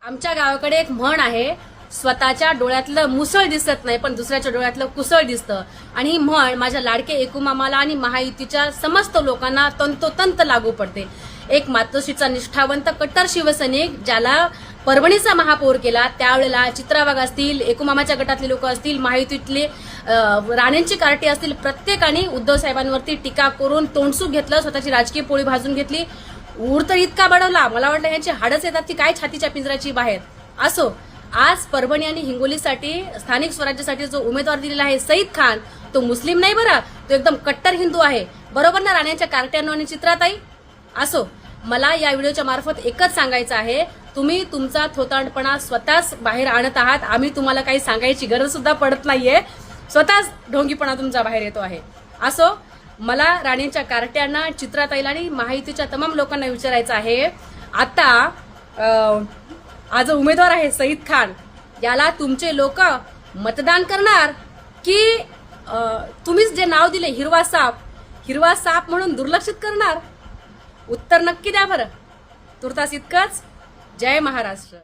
आमच्या गावाकडे एक म्हण आहे, स्वतःच्या डोळ्यातलं मुसळ दिसत नाही पण दुसऱ्याच्या डोळ्यातलं कुसळ दिसतं. आणि ही म्हण माझ्या लाडके एकूमामाला आणि महायुतीच्या समस्त लोकांना तंतोतंत लागू पडते. एक मातोश्रीचा निष्ठावंत कट्टर शिवसैनिक ज्याला परभणीचा महापौर केला, त्यावेळेला चित्रा वाघ असतील, एकूमामाच्या गटातले लोक असतील, महायुतीतले राणेंची कार्टी असतील, प्रत्येकाने उद्धव साहेबांवरती टीका करून तोंडसूक घेतलं, स्वतःची राजकीय पोळी भाजून घेतली. ऊर तर इतका बडवला, मला वाटलं यांची हाडच येतात की काय छातीच्या पिंजऱ्याची बाहेर. असो, आज परभणी आणि हिंगोलीसाठी स्थानिक स्वराज्यासाठी जो उमेदवार दिलेला आहे सईद खान, तो मुस्लिम नाही बरं, तो एकदम कट्टर हिंदू आहे. बरोबर ना राण्यांच्या कार्ट्यांनो आणि चित्राताई? असो, मला या व्हिडिओच्या मार्फत एकच सांगायचं आहे, तुम्ही तुमचा थोतांडपणा स्वतःच बाहेर आणत आहात. आम्ही तुम्हाला काही सांगायची गरज सुद्धा पडत नाहीये, स्वतःच ढोंगीपणा तुमचा बाहेर येतो आहे. असो, मला राणेंच्या कार्ट्यांना, चित्राताईला आणि महायुतीच्या तमाम लोकांना विचारायचं आहे, आता आज उमेदवार आहे सईद खान, याला तुमचे लोक मतदान करणार की तुम्हीच जे नाव दिले हिरवा साप म्हणून दुर्लक्षित करणार? उत्तर नक्की द्या बरं. तुर्तास इतकंच. जय महाराष्ट्र.